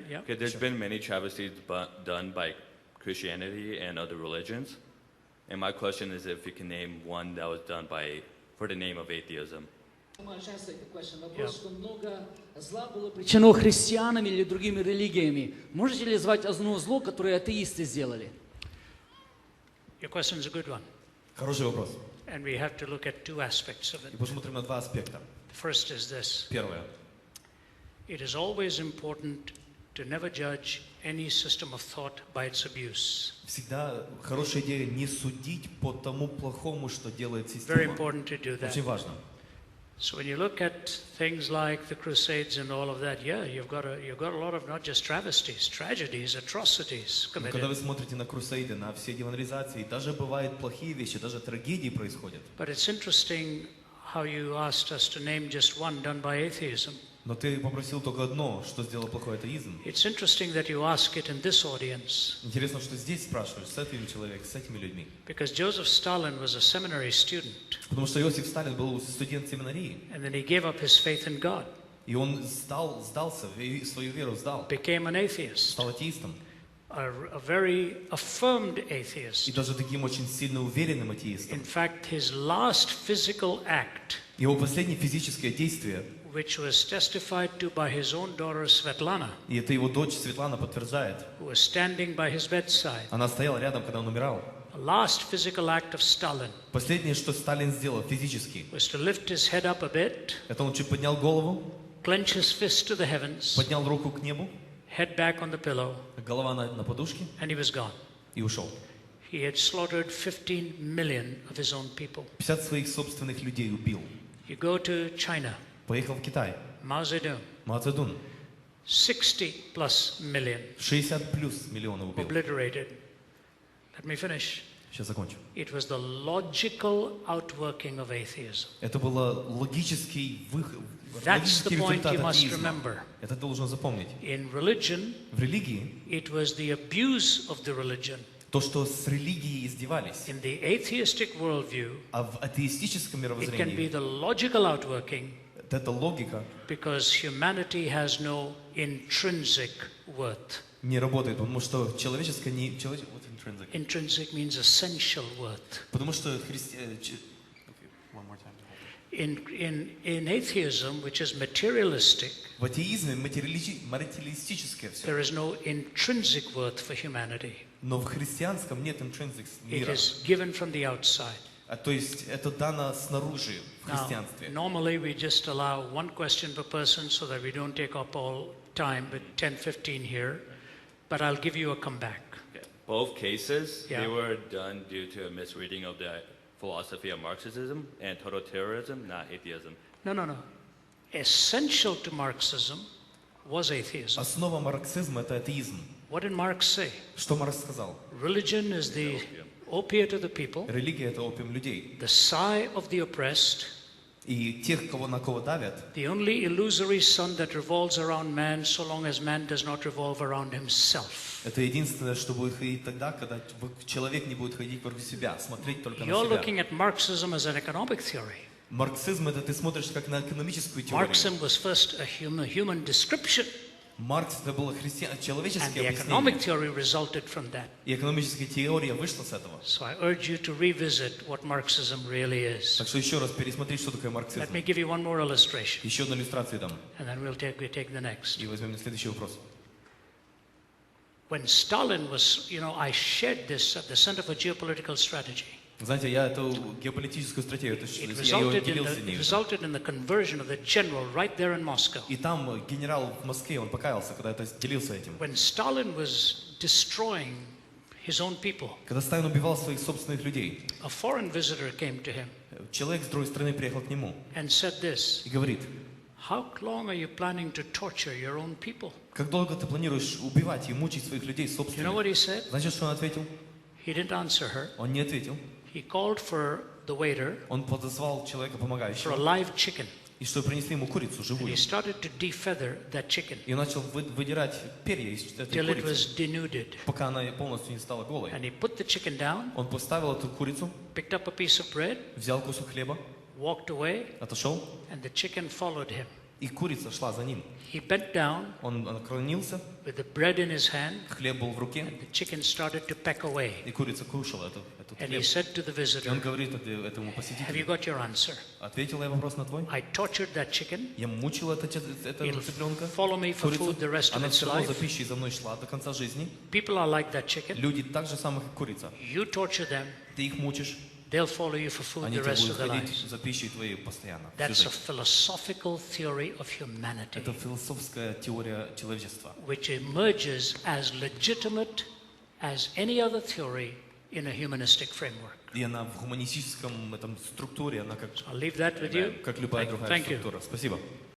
Yeah. Okay, there's been many travesties done by Christianity and other religions. And my question is if you can name one that was done for the name of atheism. Вопрос, что много зла было причинено христианами или другими религиями. Можете ли назвать одно зло, которое атеисты сделали? Your question is a good one. Хороший вопрос. And we have to look at two aspects of it. И посмотрим на два аспекта. The first is this. Первое. It is always important to never judge any system of thought by its abuse. Всегда хорошая идея не судить по тому плохому, что делает Very система. important to do that. Очень важно. So when you look at things like the Crusades and all of that, yeah, you've got a lot of not just travesties, tragedies, atrocities Когда committed. вы смотрите на крусейды, на все демонизации, даже бывают плохие вещи, даже трагедии происходят. But it's interesting how you asked us to name just one done by atheism. Но ты попросил только одно, что сделал плохой атеизм. It's interesting that you ask it in this audience. Интересно, что здесь спрашиваешь, с этим человеком, с этими людьми. Because Joseph Stalin was a seminary student. Потому что Иосиф Сталин был студент семинарии. And then he gave up his faith in God. И он сдался, свою веру сдал. Became an atheist. Стал атеистом. A very affirmed atheist. И даже таким очень сильно уверенным атеистом. In fact, his last physical act, Его последнее физическое действие, which was testified to by his own daughter Svetlana, и это его дочь Светлана подтверждает, who was standing by his bedside. она стояла рядом, когда он умирал. The last physical act of Stalin Последнее, что Сталин сделал физически, was to lift his head up a bit, это он чуть поднял голову, clench his fist to the heavens, поднял руку к небу, head back on the pillow, голова на подушке and he was gone. и ушел. He had slaughtered 15 million of his own people. 50 своих собственных людей убил. You go to China, Поехал в Китай. Mao Zedong, Мао Цзэдун 60 plus million 60 плюс миллионов убил. obliterated. Let me finish. Сейчас закончу. It was the logical outworking of atheism. Это было логический выход. That's the point результат you must атеизма. remember. Это должен запомнить. In religion, В религии it was the abuse of the religion. то, что с религией издевались, In the atheistic worldview, а в атеистическом it can be мировоззрении the logical outworking эта логика because humanity has no intrinsic worth. не работает, потому что человеческое не... вот intrinsic. Intrinsic means essential worth. Потому что In atheism, which is materialistic, в атеизме материалистическое все. there is no intrinsic worth for humanity. Но в христианском нет intrinsic It мира. is given from the outside. То есть это дано снаружи в Now, христианстве. normally we just allow one question per person so that we don't take up all time, but 10, 15 here. But I'll give you a comeback. Both cases, Yeah. they were done due to a misreading of the philosophy of Marxism and totalitarianism, not atheism. No. Essential to Marxism was atheism. Основа марксизма – это атеизм. What did Marx say? Что Маркс сказал? Religion is the opiate of the people, Религия – это опиум людей. the sigh of the oppressed, И тех, на кого давят, the only illusory sun that revolves around man so long as man does not revolve around himself. это единственное, что будет ходить тогда, когда человек не будет ходить вокруг себя, смотреть только на You're себя. looking at Marxism as an economic theory. Марксизм – это ты смотришь как на экономическую теорию. Marxism was first a human description, Маркс – это было and человеческое the economic объяснение. theory resulted from that. И экономическая теория вышла с этого. So I urge you to revisit what Marxism really is. Так что еще раз пересмотри, что такое Let марксизм. me give you one more illustration, Еще одну иллюстрацию дам. and then we take the next. И возьмем следующий вопрос. When Stalin was, I shared this at the Center for Geopolitical Strategy. Знаете, я эту геополитическую стратегию, It я ее делился it ней. resulted in the conversion of the general right there in Moscow. И там генерал в Москве, он покаялся, когда это делился этим. When Stalin was destroying his own people, Когда Сталин убивал своих собственных людей, a foreign visitor came to him человек с другой страны приехал к нему and said this, и говорит: how long are you planning to torture your own people? как долго ты планируешь убивать и мучить своих людей You know собственных? what he said? Знаете, что он ответил? He didn't answer her. Он не ответил. He called for the waiter Он подозвал человека for a помогающего, live chicken. и что принесли ему курицу And живую. he started to defeather that chicken И он начал выдирать перья из этой till it курицы, was denuded. пока она полностью не стала голой. And he put the chicken down, Он поставил эту курицу, picked up a piece of bread, взял кусок хлеба, walked away, отошел, and the chicken followed him. И курица шла за ним. He bent down Он наклонился, with the bread in his hand, хлеб был в руке, and the chicken started to peck away. и курица кушала этот And he хлеб. said to the И он visitor, говорит этому have you посетителю: got your answer? ответил я вопрос на твой? I tortured that chicken. Я мучил этого It'll цыпленка, follow me for курицу. food the rest of Она its все равно за life. пищей за мной шла до конца жизни. People are like that chicken. Люди так же самых, как курица. You torture them, Ты их мучишь, they'll follow you for food они the тебя rest будут of their ходить lives. за пищей твоей постоянно. всю That's a жизнь. philosophical theory of humanity, Это философская теория человечества, which emerges as legitimate as any other theory in a humanistic framework. и она в гуманистическом этом структуре, она I'll leave that with you. как любая другая Thank you. структура. Спасибо.